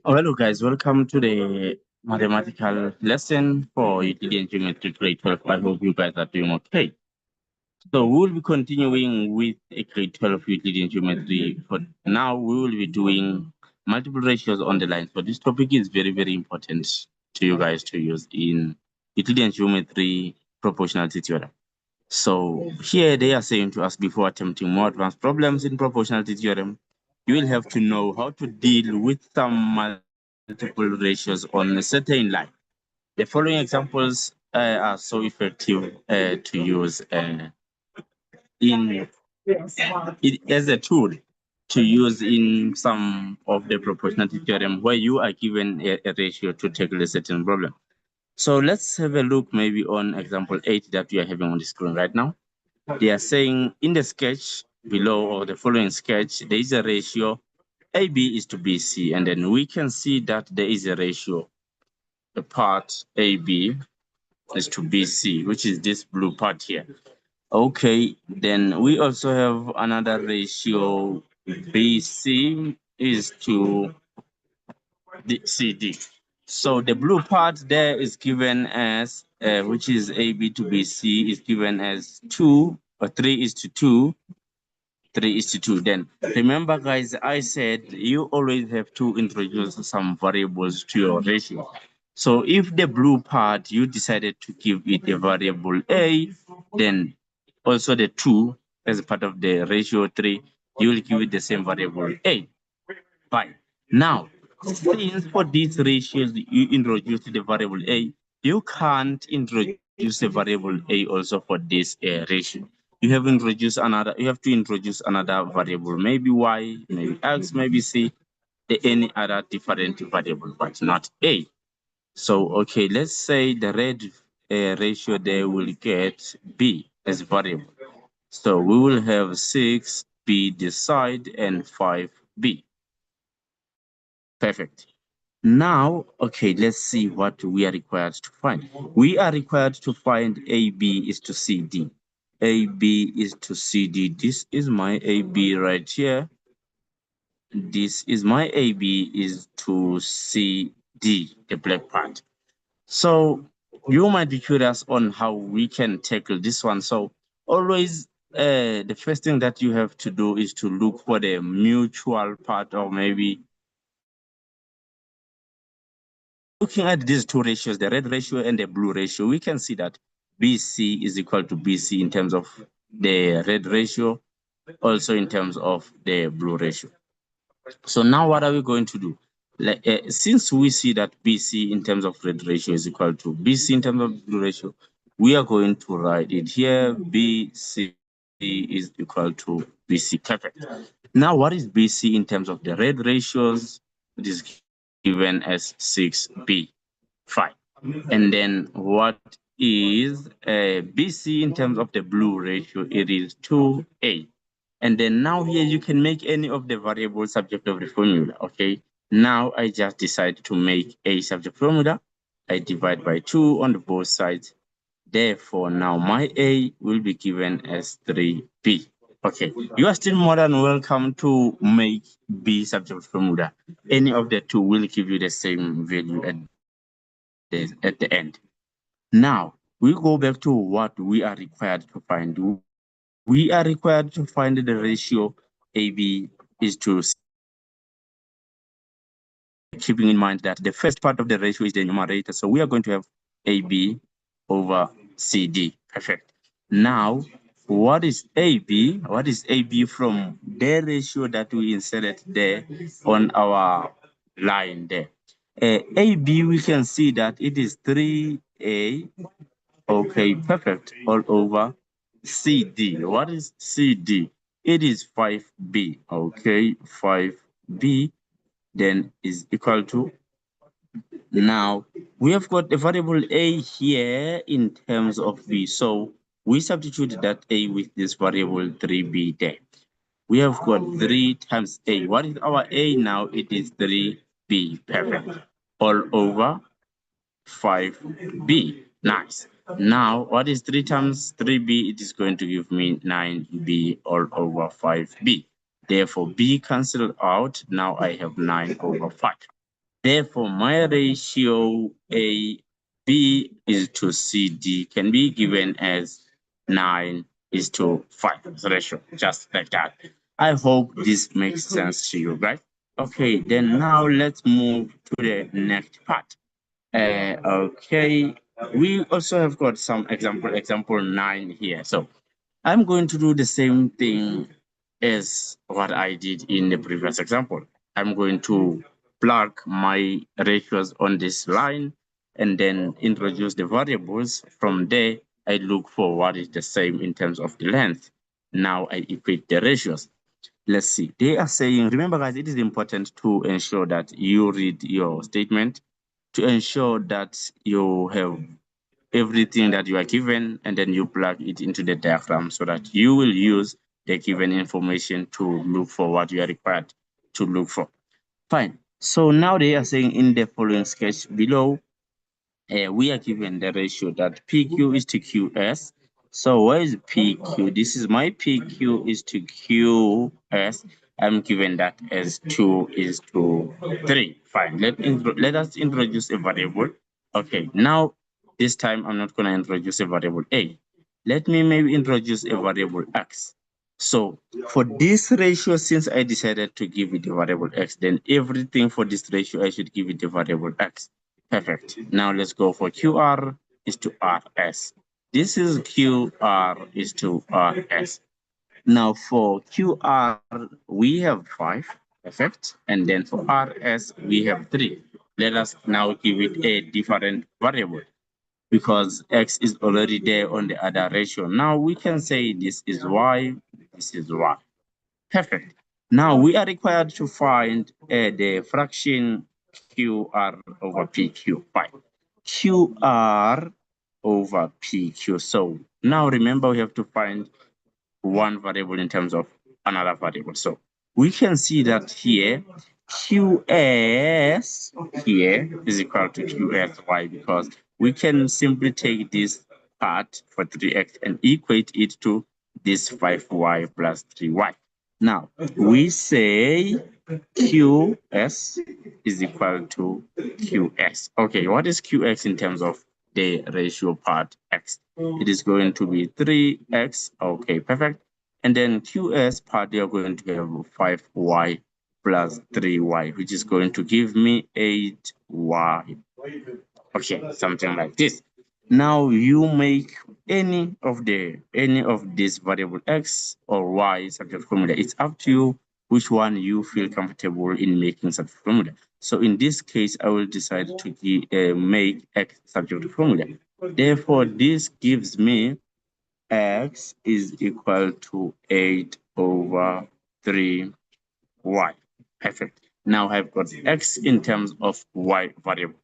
Hello guys, welcome to the mathematical lesson for utility and geometry grade 12. I hope you guys are doing okay. So we will be continuing with a grade 12 utility and geometry. For now, we will be doing multiple ratios on the line. So this topic is very, very important to you guys to use in utility and geometry proportionality theorem. So here they are saying to us, before attempting more advanced problems in proportionality theorem, you will have to know how to deal with some multiple ratios on a certain line. The following examples are so effective to use as a tool to use in some of the proportionality theorem where you are given a ratio to tackle a certain problem. So let's have a look maybe on example 8 that we are having on the screen right now. They are saying in the sketch below, or the following sketch, there is a ratio AB is to BC, and then we can see that there is a ratio. The part AB is to BC, which is this blue part here. Okay, then we also have another ratio. BC is to CD. So the blue part there is given as, which is AB to BC, is given as 2 or 3 is to 2. 3 is to 2. Then remember, guys, I said you always have to introduce some variables to your ratio. So if the blue part, you decided to give it a variable A, then also the 2 as part of the ratio 3, you will give it the same variable A. Fine. Now, since for these ratios you introduce the variable A, you can't introduce a variable A also for this ratio. You have to introduce another variable, maybe Y, maybe X, maybe C, any other different variable, but not A. So, okay, let's say the red ratio there will get B as variable. So we will have 6B this side and 5B. Perfect. Now, okay, let's see what we are required to find. We are required to find AB is to CD. AB is to CD. This is my AB right here. This is my AB is to CD, the black part. So you might be curious on how we can tackle this one. So always the first thing that you have to do is to look for the mutual part, or maybe looking at these two ratios, the red ratio and the blue ratio, we can see that BC is equal to BC in terms of the red ratio, also in terms of the blue ratio. So now what are we going to do? Since we see that BC in terms of red ratio is equal to BC in terms of blue ratio, we are going to write it here. BC is equal to BC. Perfect. Now, what is BC in terms of the red ratios? It is given as 6B. Fine. And then what is BC in terms of the blue ratio? It is 2A. And then now here you can make any of the variables subject of the formula, okay? Now I just decide to make a subject formula. I divide by 2 on both sides. Therefore, now my A will be given as 3B. Okay, you are still more than welcome to make B subject formula. Any of the two will give you the same value at the end. Now, we go back to what we are required to find. We are required to find the ratio AB is to C, keeping in mind that the first part of the ratio is the numerator. So we are going to have AB over CD. Perfect. Now, what is AB? What is AB from the ratio that we inserted there on our line there? AB, we can see that it is 3A. Okay, perfect. All over CD. What is CD? it is 5b. Okay, 5b then is equal to, now we have got a variable a here in terms of b, so we substitute that a with this variable 3b there. We have got 3 times a. What is our a now? It is 3b. Perfect. All over 5b. Nice. Now, what is 3 times 3b? It is going to give me 9b all over 5b. Therefore, b cancelled out. Now I have 9 over 5. Therefore, my ratio A B is to CD can be given as 9 is to 5 ratio, just like that. I hope this makes sense to you, right? Okay, then now let's move to the next part. Okay, we also have got some example 9 here. So I'm going to do the same thing as what I did in the previous example. I'm going to plug my ratios on this line and then introduce the variables. From there, I look for what is the same in terms of the length. Now I equate the ratios. Let's see. They are saying, remember guys, it is important to ensure that you read your statement to ensure that you have everything that you are given, and then you plug it into the diagram so that you will use the given information to look for what you are required to look for. Fine. So now they are saying in the following sketch below, we are given the ratio that PQ is to QS. So where is PQ? This is my PQ is to QS. I'm given that as 2 is to 3. Fine. Let us introduce a variable. Okay, now this time I'm not going to introduce a variable A. Let me maybe introduce a variable X. So for this ratio, since I decided to give it a variable X, then everything for this ratio, I should give it a variable X. Perfect. Now let's go for QR is to RS. This is QR is to RS. Now for QR, we have 5. Perfect. And then for RS, we have 3. Let us now give it a different variable because X is already there on the other ratio. Now we can say this is Y, this is Y. Perfect. Now we are required to find the fraction QR over PQ. Fine. QR over PQ. So now remember we have to find one variable in terms of another variable. So we can see that here QS here is equal to QSY because we can simply take this part for 3x and equate it to this 5y plus 3y. Now we say QS is equal to QS. Okay, what is QX in terms of the ratio part X? It is going to be 3x. Okay, perfect. And then QS part, they are going to have 5y plus 3y, which is going to give me 8y. Okay, something like this. Now you make any of this variable x or y subject formula. It's up to you which one you feel comfortable in making subject formula. So in this case, I will decide to make x subject formula. Therefore, this gives me x is equal to 8 over 3y. Perfect. Now I've got x in terms of y variable.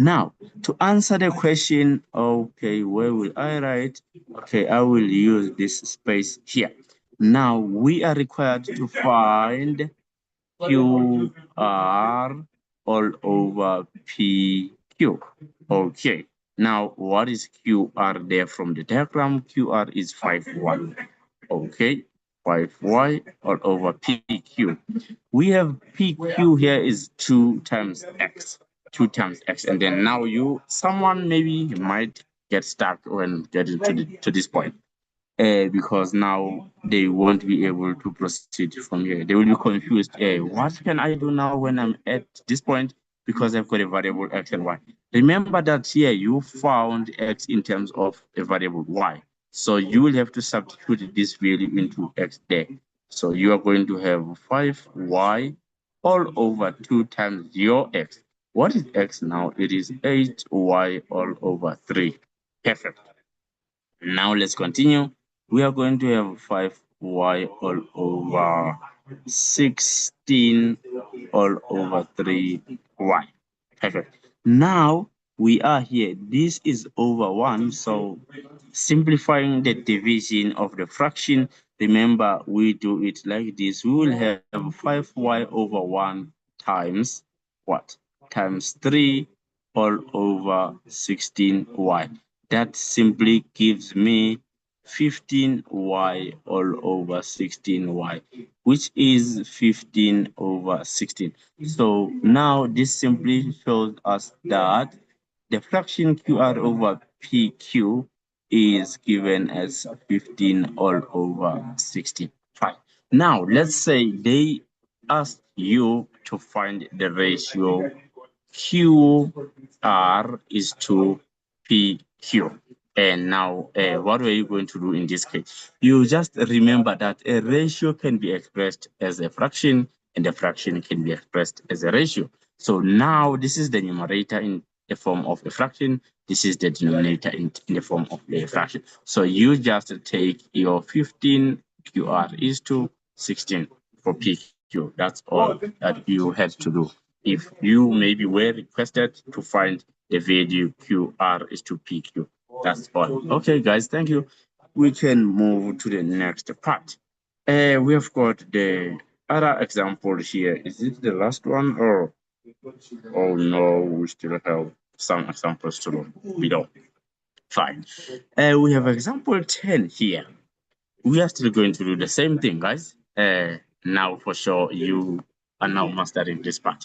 Now, to answer the question, okay, where will I write? Okay, I will use this space here. Now, we are required to find QR all over PQ. Okay, now what is QR there from the diagram? QR is 5y. Okay, 5y all over PQ. We have PQ here is 2 times x. 2 times x, and then now someone maybe might get stuck when getting to this point because now they won't be able to proceed from here. They will be confused. What can I do now when I'm at this point? Because I've got a variable x and y. Remember that here you found x in terms of a variable y. So you will have to substitute this value into x there. So you are going to have 5y all over 2 times your x. What is x now? It is 8y all over 3. Perfect. Now let's continue. We are going to have y all over 16 all over 3y. Perfect. Now we are here. This is over 1. So simplifying the division of the fraction, remember we do it like this. We will have 5y over 1 times what? Times 3 all over 16y. That simply gives me 15y all over 16y, which is 15 over 16. So now this simply shows us that the fraction QR over PQ is given as 15 all over 16. Fine. Now let's say they asked you to find the ratio QR is to PQ. And now, what were you going to do in this case? You just remember that a ratio can be expressed as a fraction, and a fraction can be expressed as a ratio. So now this is the numerator in the form of a fraction. This is the denominator in the form of a fraction. So you just take your 15 QR is to 16 for PQ. That's all that you had to do. If you maybe were requested to find the value QR is to PQ. That's all. Okay, guys, thank you. We can move to the next part. We have got the other example here. Is it the last one or? Oh no, we still have some examples to do below. Fine. We have example 10 here. We are still going to do the same thing, guys. Now for sure you are now mastering this part.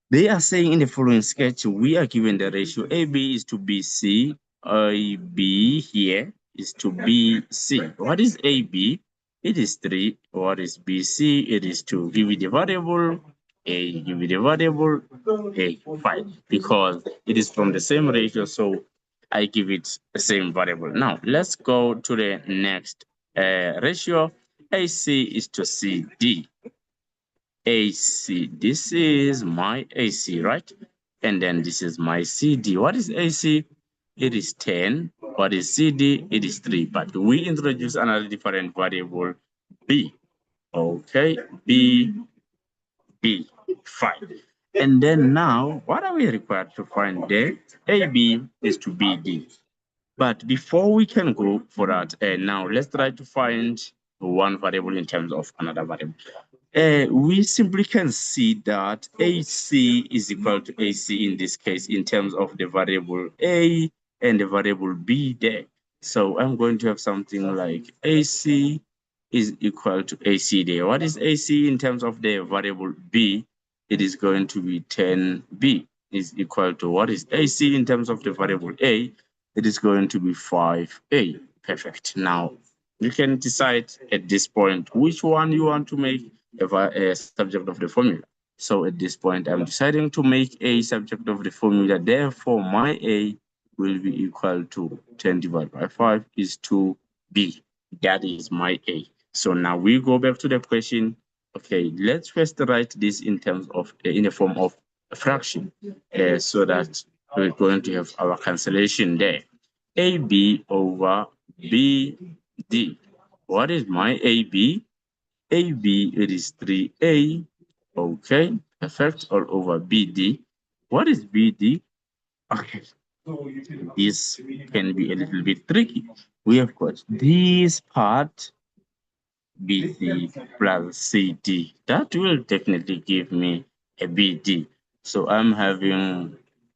They are saying in the following sketch, we are given the ratio AB is to BC, AB here is to BC. What is AB? It is 3. What is BC? It is 2. Give me the variable A, give me the variable A, 5, because it is from the same ratio, so I give it the same variable. Now, let's go to the next ratio. AC is to CD. AC. This is my AC, right? And then this is my CD. What is AC? It is 10. What is CD? It is 3. But we introduce another different variable, B. Okay, B, 5. And then now, what are we required to find there? AB is to BD. But before we can go for that, now let's try to find one variable in terms of another variable. We simply can see that AC is equal to AC in this case in terms of the variable A and the variable B there. So I'm going to have something like AC is equal to AC there. What is AC in terms of the variable B? It is going to be 10B is equal to what is AC in terms of the variable A? It is going to be 5A. Perfect. Now, you can decide at this point which one you want to make a subject of the formula. So at this point, I'm deciding to make a subject of the formula. Therefore, my A will be equal to 10 divided by 5 is 2B. That is my A. So now we go back to the question. Okay, let's first write this in terms of, in the form of a fraction, so that we're going to have our cancellation there. AB over BD. What is my AB? AB, it is 3A. Okay, perfect, all over BD. What is BD? Okay, this can be a little bit tricky. We have got this part, BC plus CD. That will definitely give me a BD. So I'm having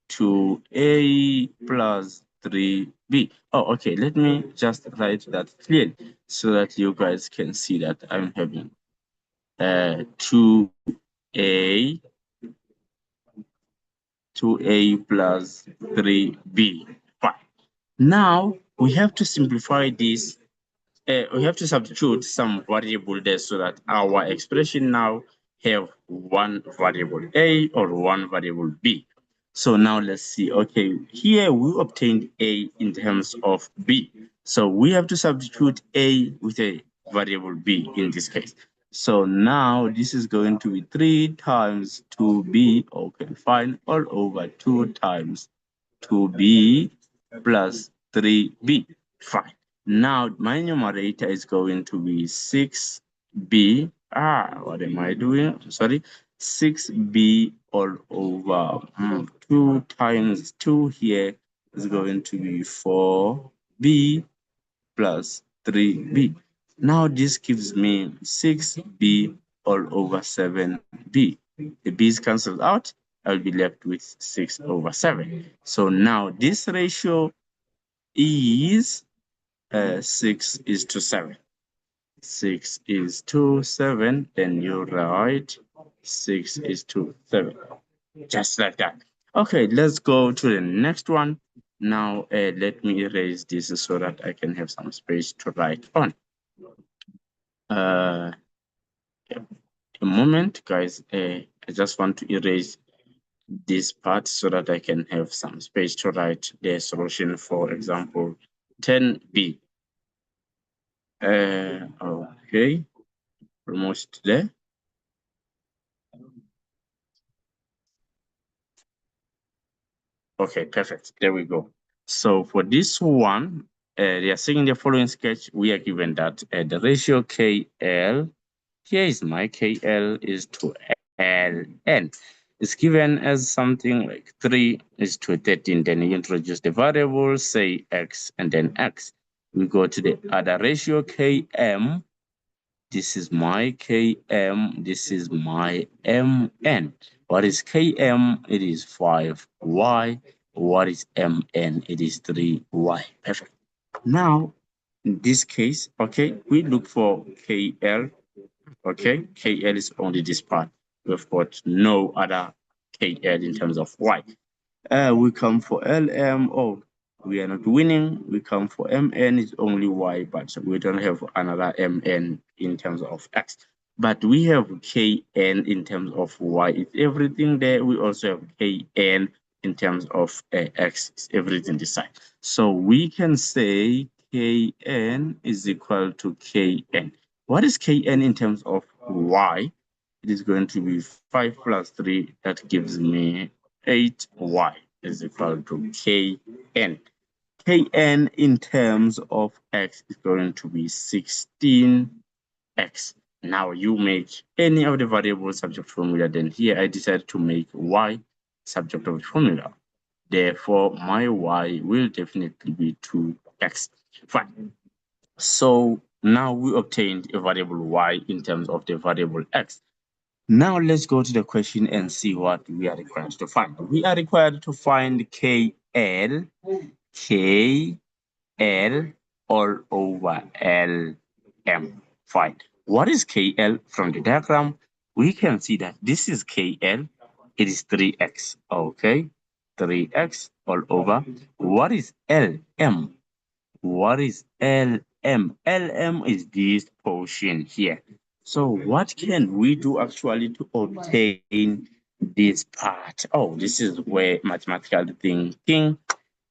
2A plus 3B. Oh, okay, let me just write that clearly so that you guys can see that I'm having 2A, 2A plus 3B. Fine. Now we have to simplify this. We have to substitute some variable there so that our expression now have one variable A or one variable B. So now let's see. Okay, here we obtained A in terms of B. So we have to substitute A with a variable B in this case. So now this is going to be 3 times 2B, okay, fine, all over 2 times 2B plus 3B, fine. Now my numerator is going to be 6b. What am I doing? Sorry, 6b all over 2 times 2 here is going to be 4b plus 3b. Now this gives me 6b all over 7b. The b's cancelled out. I'll be left with 6 over 7. So now this ratio is 6:7. 6:7, then you write 6:7, just like that. Okay, let's go to the next one. Now, let me erase this so that I can have some space to write on. A moment, guys. I just want to erase this part so that I can have some space to write the solution, for example, 10b. Okay, almost there. Okay, perfect. There we go. So for this one, they are saying the following sketch. We are given that the ratio KL, here is my KL, is to LN. It's given as something like 3:13. Then you introduce the variable, say X and then X. We go to the other ratio KM. This is my Km, this is my Mn. What is Km? It is 5y. What is Mn? It is 3y. Perfect. Now, in this case, okay, we look for KL. Okay, KL is only this part. We've got no other KL in terms of y. We come for LM. Oh, we are not winning. We come for MN is only Y, but we don't have another MN in terms of X. But we have KN in terms of Y. It's everything there. We also have KN in terms of X. It's everything this side. So we can say KN is equal to KN. What is KN in terms of Y? It is going to be 5 plus 3. That gives me 8y is equal to kn. Kn in terms of x is going to be 16x. Now you make any of the variables subject formula. Then here I decided to make y subject of the formula. Therefore, my y will definitely be 2x. Fine. So now we obtained a variable y in terms of the variable x. Now let's go to the question and see what we are required to find. We are required to find KL all over LM. Fine. What is KL from the diagram? We can see that this is KL. It is 3x. Okay. 3x all over. What is LM? What is LM? LM is this portion here. So what can we do actually to obtain this part? Oh, this is where mathematical thinking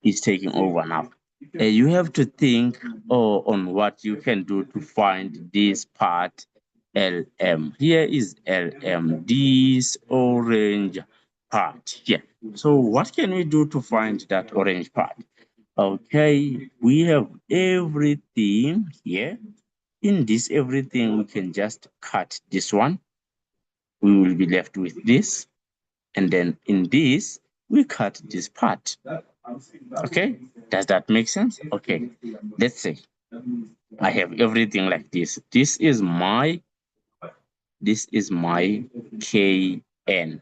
is taking over now. You have to think on what you can do to find this part LM. Here is LM, this orange part here. So what can we do to find that orange part? Okay, we have everything here. In this everything, we can just cut this one. We will be left with this. And then in this, we cut this part. Okay, does that make sense? Okay, let's say I have everything like this. This is my KN.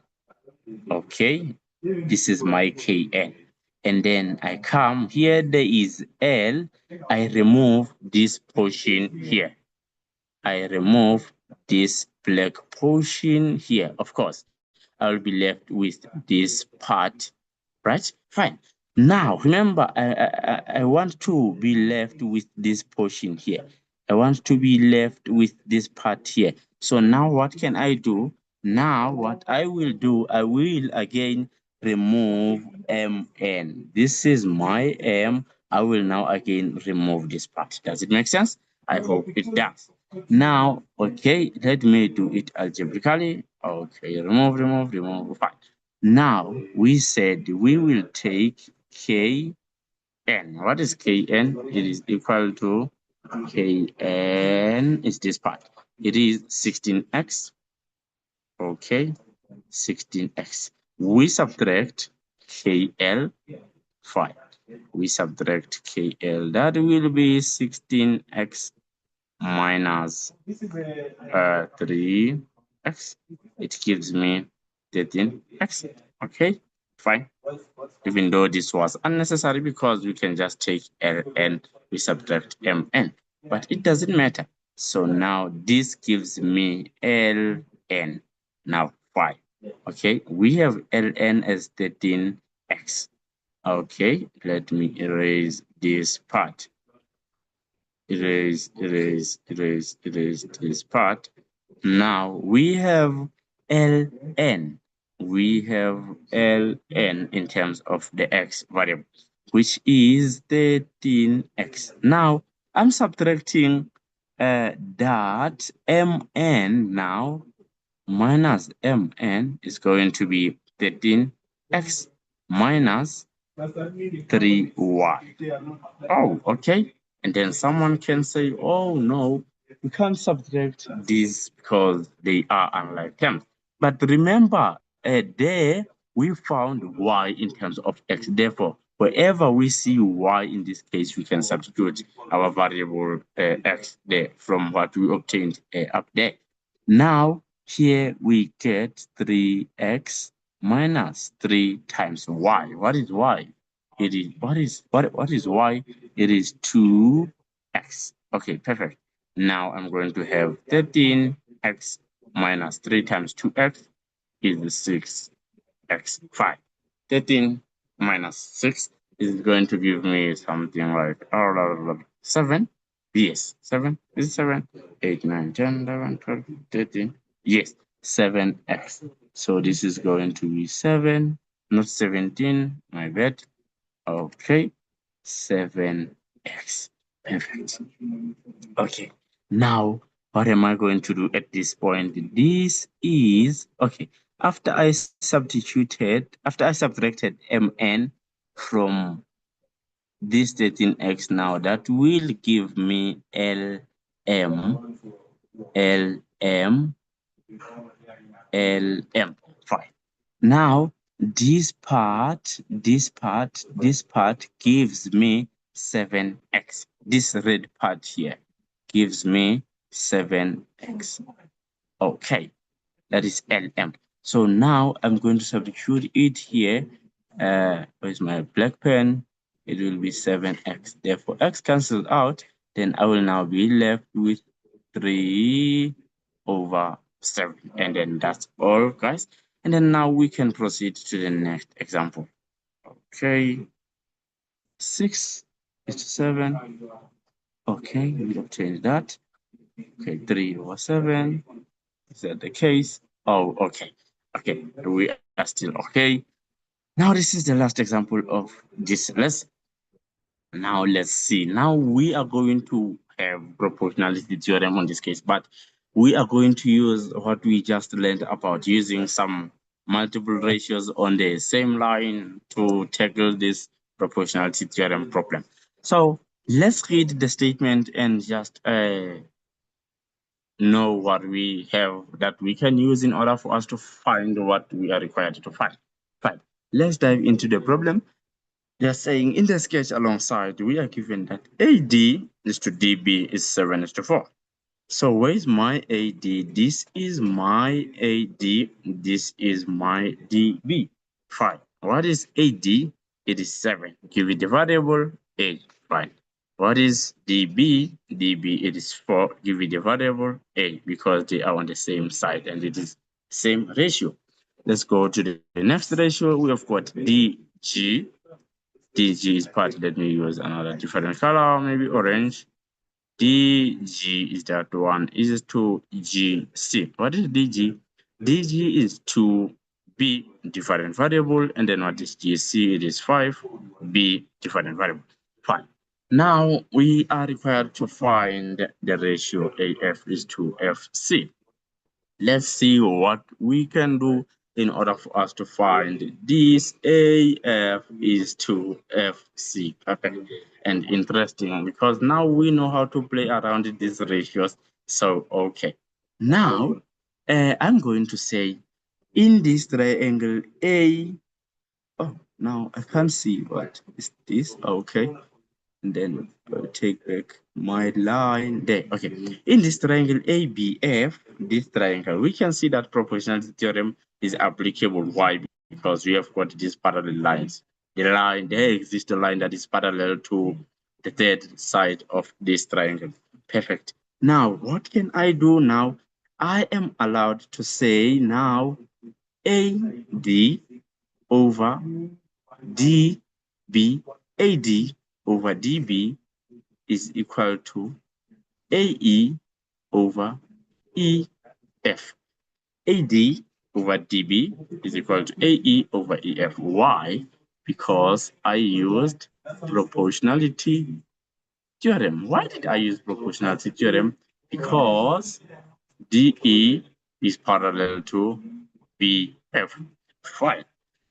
Okay, this is my KN. And then I come here, there is L. I remove this portion here. I remove this black portion here. Of course, I will be left with this part, right? Fine. Now, remember, I want to be left with this portion here. I want to be left with this part here. So now what can I do? Now what I will do, I will again remove MN. This is my M. I will now again remove this part. Does it make sense? I hope it does. Now, okay, let me do it algebraically. Okay, remove, fine. Now, we said we will take Kn. What is Kn? It is equal to Kn is this part. It is 16x. Okay, 16x. We subtract KL 5. We subtract KL. That will be 16x minus 3x. It gives me 13x. Okay, fine. Even though this was unnecessary because we can just take ln, we subtract mn, but it doesn't matter. So now this gives me ln. Now 5. Okay, we have ln as 13x. Okay, let me erase this part. Erase this part. Now we have ln. We have ln in terms of the x variable, which is 13x. Now I'm subtracting that mn now minus mn is going to be 13x minus 3y. Oh, okay. And then someone can say, oh, no, you can't subtract these because they are unlike terms. But remember, there we found y in terms of x. Therefore, wherever we see y in this case, we can substitute our variable x there from what we obtained up there. Now, here we get 3x minus 3 times y. What is y? It is what is y? It is 2x. Okay, perfect. Now I'm going to have 13x minus 3 times 2x is 6x. 5. 13 minus 6 is going to give me something like 7. Yes, 7. Is it 7? 8, 9, 10, 11, 12, 13. Yes, 7x. So this is going to be 7, not 17. My bad. Okay, 7x. Perfect. Okay, now what am I going to do at this point? This is, okay, after I subtracted mn from this 13x now, that will give me lm, fine. Now, this part gives me 7x. This red part here gives me 7x. Okay, that is lm. So now I'm going to substitute it here. Where's my black pen? It will be 7x. Therefore, x cancels out. Then I will now be left with 3 over 7. And then that's all, guys. And then now we can proceed to the next example. Okay. 6 is 7. Okay, we obtained that. Okay, 3 over 7. Is that the case? Oh, okay. Okay, we are still okay. Now this is the last example of this lesson. Now let's see. Now we are going to have proportionality theorem on this case, but we are going to use what we just learned about using some multiple ratios on the same line to tackle this proportionality theorem problem. So let's read the statement and just know what we have that we can use in order for us to find what we are required to find. Fine. Let's dive into the problem. They're saying in the sketch alongside, we are given that AD is to DB is 7 is to 4. So where is my AD? This is my AD. This is my DB. Fine. What is AD? It is 7. Give it the variable A. Fine. What is DB? DB, it is 4. Give it the variable A because they are on the same side and it is same ratio. Let's go to the next ratio. We have got DG. DG is part. Let me use another different color, maybe orange. DG is that one is to GC. What is DG? DG is to B different variable, and then what is GC? It is 5 B different variable. Fine. Now we are required to find the ratio AF is to FC. Let's see what we can do in order for us to find this AF is to FC. Perfect and interesting, because now we know how to play around these ratios. So, okay. Now, I'm going to say in this triangle A, oh, now I can't see what is this. Okay. And then I'll take back my line there. Okay. In this triangle ABF, this triangle, we can see that proportionality theorem is applicable. Why? Because we have got these parallel lines. There exists a line that is parallel to the third side of this triangle. Perfect. Now, what can I do now? I am allowed to say now AD over DB, AD over DB is equal to AE over EF. AD over DB is equal to AE over EF. Why? Because I used proportionality theorem. Why did I use proportionality theorem? Because DE is parallel to BF. Fine.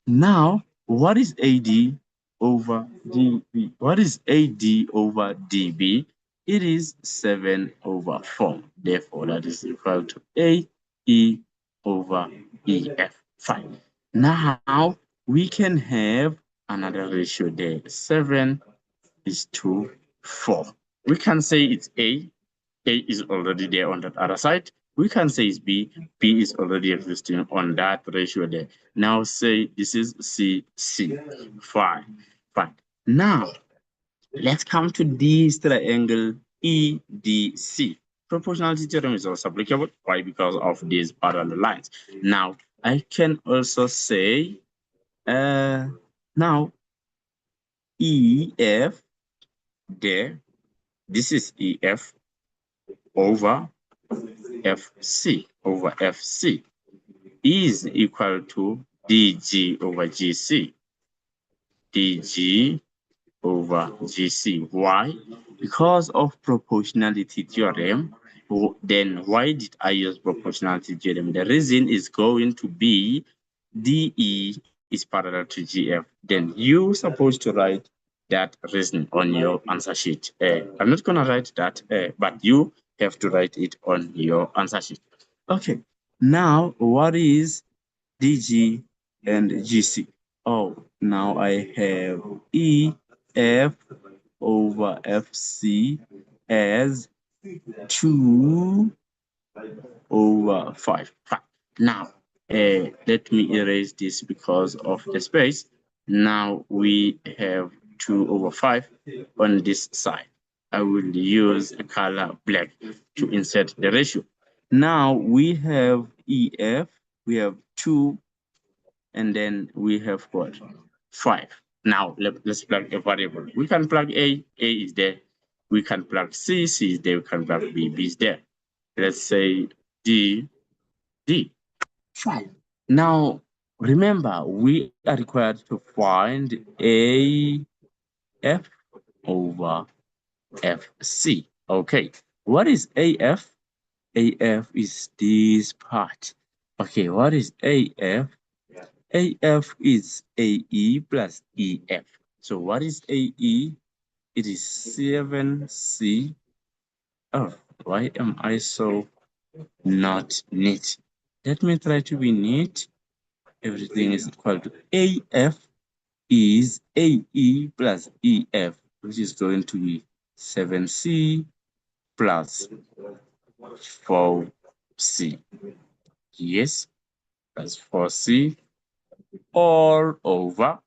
Now, what is AD over DB? What is AD over DB? It is 7 over 4. Therefore, that is equal to AE over EF. Fine. Now, we can have another ratio there. 7 is to 4. We can say it's A is already there on that other side. We can say it's B is already existing on that ratio there. Now say this is C. Fine. Now, let's come to this triangle EDC. Proportionality theorem is also applicable. Why? Because of these parallel lines. Now, I can also say, now, EF there, this is EF over FC is equal to DG over GC. DG over GC. Why? Because of proportionality theorem. Then why did I use proportionality theorem? The reason is going to be DE is parallel to GF. Then you're supposed to write that reason on your answer sheet. I'm not going to write that, but you have to write it on your answer sheet. Okay. Now, what is DG and GC? Oh, now I have EF over FC as 2 over 5. Now, let me erase this because of the space. Now we have 2 over 5 on this side. I will use a color black to insert the ratio. Now we have EF, we have 2, and then we have what? 5. Now let's plug a variable. We can plug A is there. We can plug C is there. We can plug B is there. Let's say D. 5. Now, remember, we are required to find AF over FC. Okay, what is AF? AF is this part. Okay, what is AF? AF is AE plus EF. So what is AE? It is 7C. Oh, why am I so not neat? Let me try to be neat. Everything is equal to AF is AE plus EF, which is going to be 7C plus 4C. Yes, plus 4C all over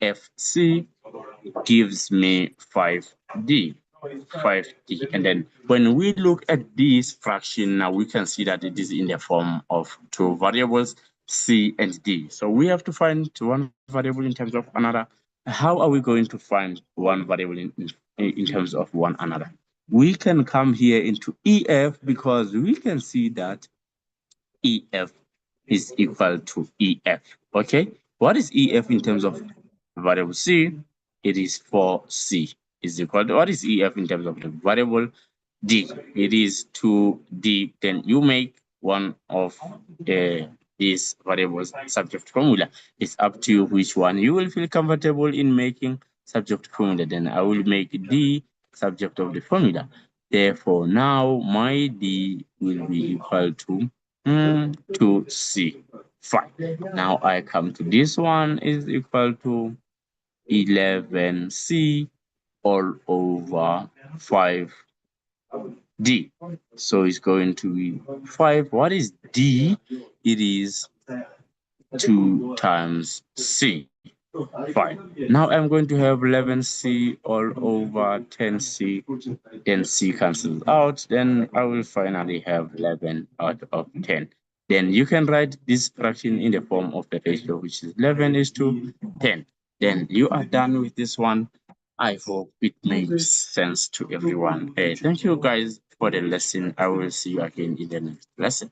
FC gives me 5D. 5D. And then when we look at this fraction, now we can see that it is in the form of 2 variables, C and D. So we have to find one variable in terms of another. How are we going to find one variable in terms of one another? We can come here into EF because we can see that EF is equal to EF. Okay, what is EF in terms of variable C? It is 4C is equal to, what is EF in terms of the variable D? It is 2D. Then you make one of the this variable subject formula. It's up to you which one you will feel comfortable in making subject formula. Then I will make D subject of the formula. Therefore, now my D will be equal to C. Fine. Now I come to this one is equal to 11C all over 5D. So it's going to be 5. What is D? It is 2 times C. Fine. Now I'm going to have 11C all over 10C. 10C cancels out. Then I will finally have 11 out of 10. Then you can write this fraction in the form of the ratio, which is 11 is to 10. Then you are done with this one. I hope it makes sense to everyone. Hey, thank you guys for the lesson. I will see you again in the next lesson.